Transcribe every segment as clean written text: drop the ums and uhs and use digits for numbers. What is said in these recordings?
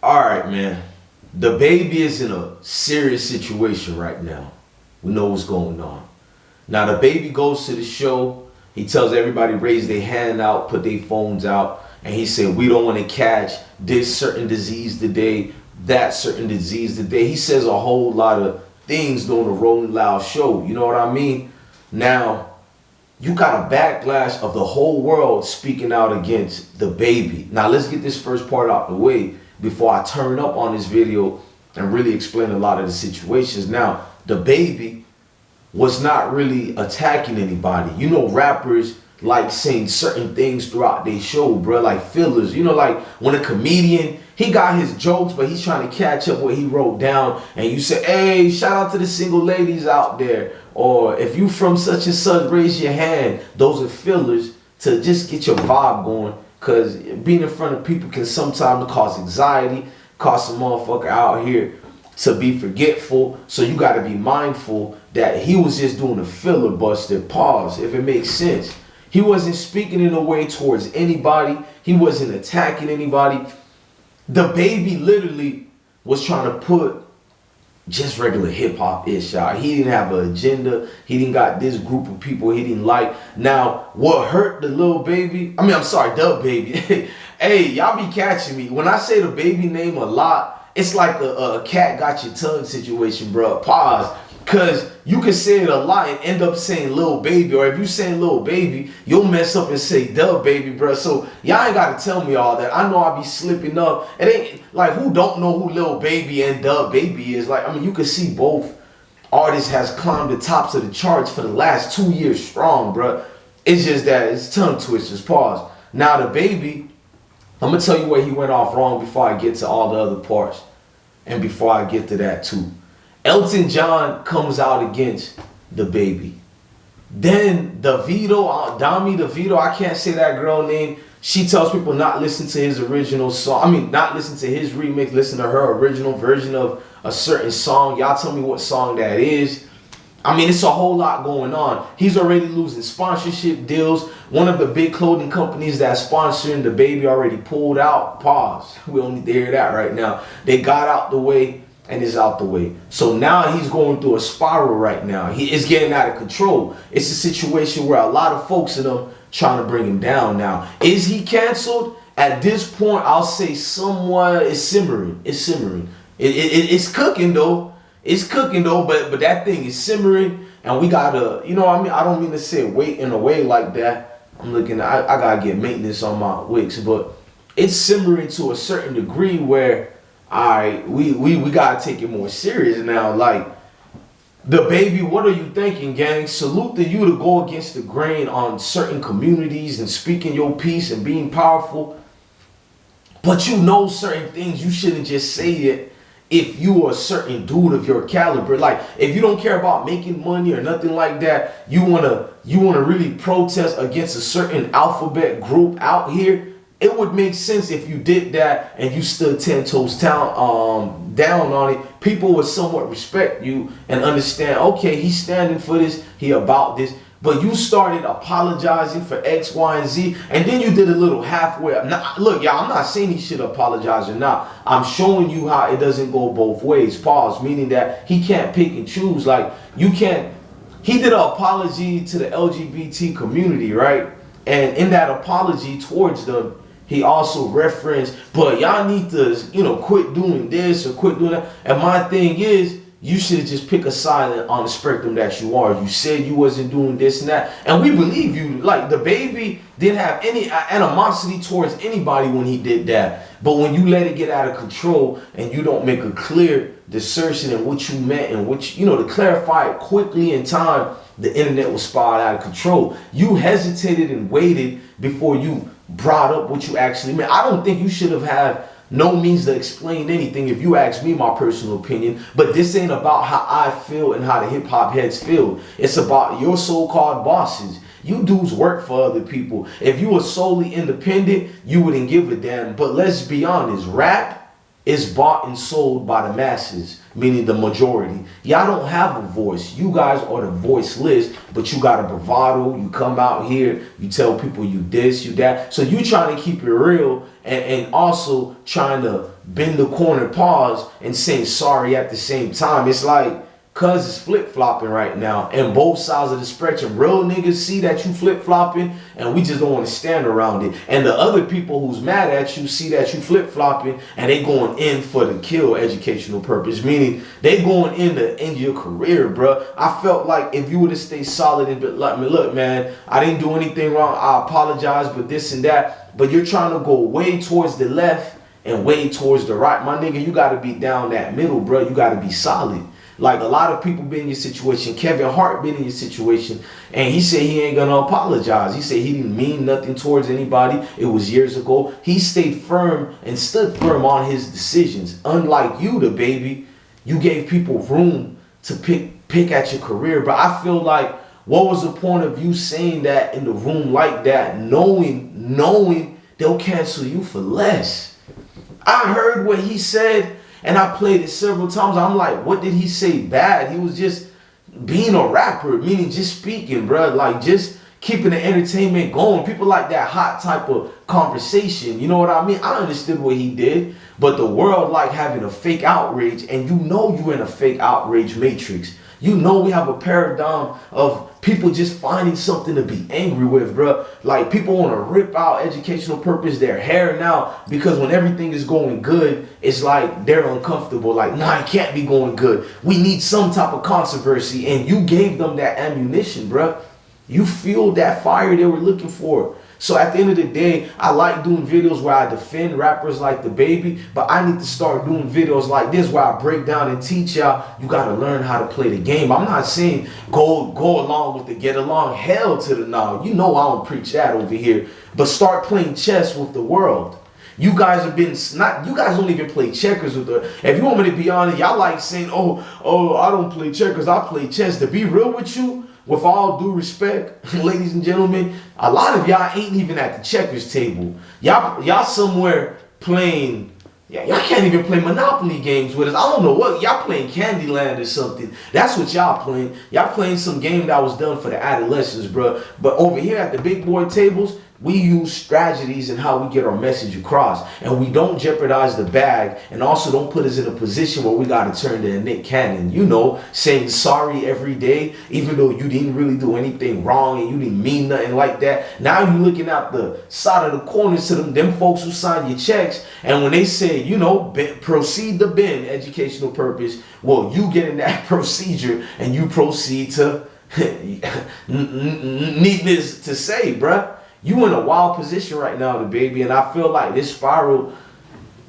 All right, man. Dababy is in a serious situation right now. We know what's going on. Now, Dababy goes to the show. He tells everybody raise their hand out, put their phones out, and he said, we don't want to catch this certain disease today, that certain disease today. He says a whole lot of things during the Rolling Loud show. You know what I mean? Now, you got a backlash of the whole world speaking out against Dababy. Now, let's get this first part out the way before I turn up on this video and really explain a lot of the situations. Now, Dababy was not really attacking anybody. You know, rappers like saying certain things throughout their show, bro, like fillers. You know, like when a comedian, he got his jokes, but he's trying to catch up what he wrote down, and you say, hey, shout out to the single ladies out there, or if you from such and such, raise your hand. Those are fillers to just get your vibe going, because being in front of people can sometimes cause anxiety, cause some motherfucker out here to be forgetful. So you got to be mindful that he was just doing a filibuster. Pause, if it makes sense. He wasn't speaking in a way towards anybody. He wasn't attacking anybody. Dababy literally was trying to put just regular hip-hop-ish out. He didn't have an agenda. He didn't got this group of people he didn't like. Now, what hurt the Dababy, hey, y'all be catching me. When I say the baby name a lot, it's like a cat got your tongue situation, bro. Pause. Because you can say it a lot and end up saying Lil Baby. Or if you saying Lil Baby, you'll mess up and say Dababy, bro. So y'all ain't got to tell me all that. I know I be slipping up. It ain't like, who don't know who Lil Baby and Dababy is? Like, I mean, you can see both artists has climbed the tops of the charts for the last 2 years strong, bro. It's just that it's tongue twisters. Pause. Now, Dababy, I'm going to tell you where he went off wrong before I get to all the other parts. And before I get to that too. Elton John comes out against Dababy. Then Dami DeVito, I can't say that girl name. She tells people not listen to his original song. I mean, not listen to his remix, listen to her original version of a certain song. Y'all tell me what song that is. I mean, it's a whole lot going on. He's already losing sponsorship deals. One of the big clothing companies that's sponsoring Dababy already pulled out. Pause. We don't need to hear that right now. They got out the way and is out the way. So now he's going through a spiral right now. He is getting out of control. It's a situation where a lot of folks in him trying to bring him down now. Is he canceled? At this point, I'll say somewhat. It's simmering. It's simmering. It's cooking though. It's cooking though, but that thing is simmering, and we gotta, you know what I mean? I don't mean to say wait in a way like that. I'm looking at, I gotta get maintenance on my wigs, but it's simmering to a certain degree where we gotta take it more serious now. Like, Dababy, what are you thinking, gang? Salute to you to go against the grain on certain communities and speaking your piece and being powerful. But you know certain things you shouldn't just say it if you are a certain dude of your caliber. Like, if you don't care about making money or nothing like that, you wanna really protest against a certain alphabet group out here. It would make sense if you did that and you stood 10 toes down on it. People would somewhat respect you and understand, okay, he's standing for this, he about this. But you started apologizing for X, Y, and Z, and then you did a little halfway. Now, look, y'all, I'm not saying he should apologize or not. I'm showing you how it doesn't go both ways. Pause, meaning that he can't pick and choose. Like, you can't. He did an apology to the LGBT community, right? And in that apology towards them, he also referenced, but y'all need to, quit doing this or quit doing that. And my thing is, you should have just picked a side on the spectrum that you are. You said you wasn't doing this and that, and we believe you. Like, Dababy didn't have any animosity towards anybody when he did that. But when you let it get out of control and you don't make a clear dissertation in what you meant and which, to clarify it quickly in time, the internet will spiral out of control. You hesitated and waited before you brought up what you actually meant. I don't think you should have had no means to explain anything if you ask me my personal opinion. But this ain't about how I feel and how the hip hop heads feel. It's about your so-called bosses. You dudes work for other people. If you were solely independent, you wouldn't give a damn. But let's be honest, rap is bought and sold by the masses, meaning the majority. Y'all don't have a voice. You guys are the voiceless, but you got a bravado. You come out here, you tell people you this, you that. So you trying to keep it real and also trying to bend the corner, pause, and saying sorry at the same time. It's like, cuz is flip-flopping right now, and both sides of the spectrum. Real niggas see that you flip-flopping, and we just don't want to stand around it. And the other people who's mad at you see that you flip-flopping, and they going in for the kill educational purpose, meaning they going in to end your career, bro. I felt like if you would have stayed solid and been like, look, man, I didn't do anything wrong, I apologize, but this and that. But you're trying to go way towards the left and way towards the right. My nigga, you got to be down that middle, bro. You got to be solid. Like, a lot of people been in your situation. Kevin Hart been in your situation, and he said he ain't gonna apologize. He said he didn't mean nothing towards anybody. It was years ago. He stayed firm and stood firm on his decisions. Unlike you, Dababy, you gave people room to pick at your career. But I feel like, what was the point of you saying that in the room like that, knowing they'll cancel you for less? I heard what he said, and I played it several times. I'm like, what did he say bad? He was just being a rapper, meaning just speaking, bro. Like, just keeping the entertainment going. People like that hot type of conversation. You know what I mean? I understood what he did, but the world like having a fake outrage, and you know you're in a fake outrage matrix. You know we have a paradigm of people just finding something to be angry with, bro. Like, people want to rip out educational purpose their hair now, because when everything is going good, it's like they're uncomfortable. Like, nah, it can't be going good. We need some type of controversy, and you gave them that ammunition, bro. You fueled that fire they were looking for. So at the end of the day, I like doing videos where I defend rappers like Dababy, but I need to start doing videos like this where I break down and teach y'all, you got to learn how to play the game. I'm not saying go along with the get along. Hell to the no. You know I don't preach that over here. But start playing chess with the world. You guys have been you guys don't even play checkers with the. If you want me to be honest, y'all like saying, oh, I don't play checkers, I play chess. To be real with you, with all due respect, ladies and gentlemen, a lot of y'all ain't even at the checkers table. Y'all somewhere playing. Yeah, y'all can't even play Monopoly games with us. I don't know what y'all playing, Candyland or something. That's what y'all playing. Y'all playing some game that was done for the adolescents, bro. But over here at the big boy tables, we use strategies and how we get our message across, and we don't jeopardize the bag, and also don't put us in a position where we got to turn to a Nick Cannon, you know, saying sorry every day, even though you didn't really do anything wrong and you didn't mean nothing like that. Now you looking out the side of the corners to them folks who signed your checks, and when they say, you know, proceed to bend educational purpose, well, you get in that procedure and you proceed to needless to say, bruh. You in a wild position right now, Dababy, and I feel like this spiral,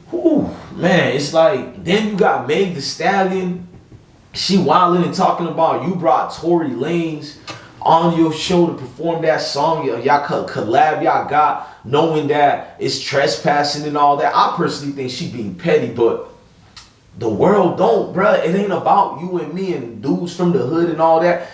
whew, man, it's like, then you got Meg Thee Stallion, she wilding and talking about you brought Tory Lanez on your show to perform that song, y'all collab y'all got, knowing that it's trespassing and all that. I personally think she being petty, but the world don't, bruh. It ain't about you and me and dudes from the hood and all that.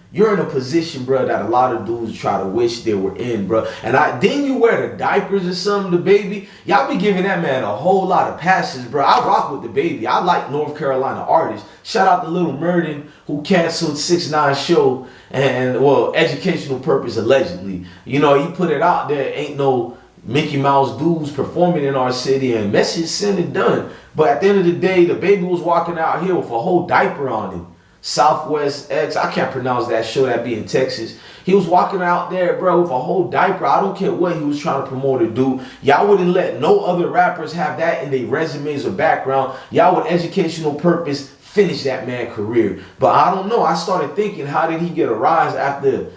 You're in a position, bro, that a lot of dudes try to wish they were in, bro. And then you wear the diapers or something, Dababy. Y'all be giving that man a whole lot of passes, bro. I rock with Dababy. I like North Carolina artists. Shout out to Lil Murden, who canceled 6ix9ine show and, well, educational purpose allegedly. You know, he put it out there. Ain't no Mickey Mouse dudes performing in our city, and message sent and done. But at the end of the day, Dababy was walking out here with a whole diaper on him. Southwest X, I can't pronounce that show, that be in Texas. He was walking out there, bro, with a whole diaper. I don't care what he was trying to promote or do. Y'all wouldn't let no other rappers have that in their resumes or background. Y'all with educational purpose finish that man's career. But I don't know. I started thinking, how did he get a rise after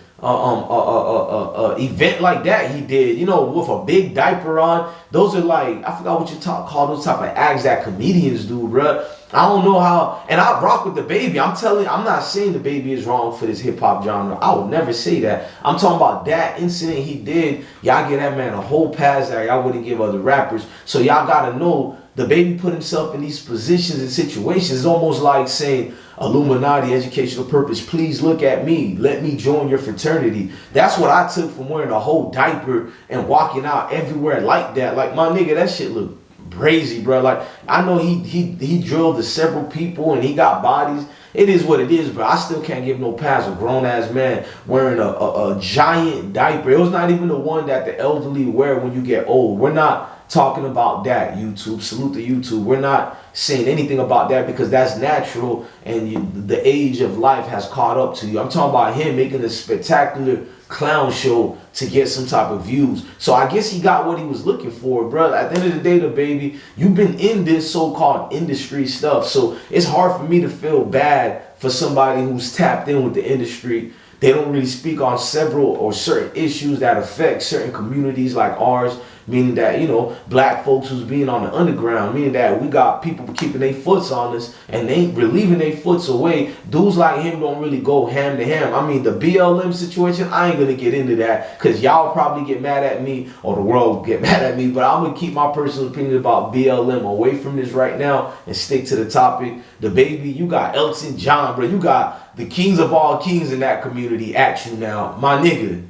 event like that he did, you know, with a big diaper on? Those are like, I forgot what you call those type of acts that comedians do, bruh. I don't know how, and I rock with Dababy. I'm telling you, I'm not saying Dababy is wrong for this hip-hop genre. I would never say that. I'm talking about that incident he did. Y'all give that man a whole pass that y'all wouldn't give other rappers. So y'all gotta know, Dababy put himself in these positions and situations. It's almost like saying, Illuminati, educational purpose, please look at me. Let me join your fraternity. That's what I took from wearing a whole diaper and walking out everywhere like that. Like, my nigga, that shit look crazy, bro. Like, I know he drilled to several people and he got bodies. It is what it is, bro. I still can't give no pass a grown-ass man wearing a giant diaper. It was not even the one that the elderly wear when you get old. We're not talking about that. YouTube, salute to YouTube. We're not saying anything about that because that's natural, and the age of life has caught up to you. I'm talking about him making a spectacular clown show to get some type of views. So I guess he got what he was looking for, bro. At the end of the day, Dababy, you've been in this so-called industry stuff, so it's hard for me to feel bad for somebody who's tapped in with the industry. They don't really speak on several or certain issues that affect certain communities like ours, meaning that, you know, black folks who's being on the underground, meaning that we got people keeping their foots on us and they ain't relieving their foots away. Dudes like him don't really go ham to ham. I mean, the BLM situation, I ain't gonna get into that because y'all probably get mad at me or the world will get mad at me, but I'm gonna keep my personal opinion about BLM away from this right now and stick to the topic. Dababy, you got Elton John, bro. You got the kings of all kings in that community at you now. My nigga,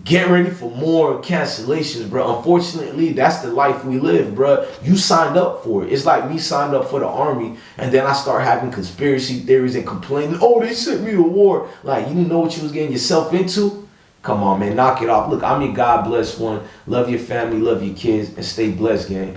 get ready for more cancellations, bro. Unfortunately, that's the life we live, bro. You signed up for it. It's like me signed up for the army, and then I start having conspiracy theories and complaining, oh, they sent me to war. Like, you didn't know what you was getting yourself into? Come on, man, knock it off. Look, I'm your God bless one. Love your family, love your kids, and stay blessed, gang.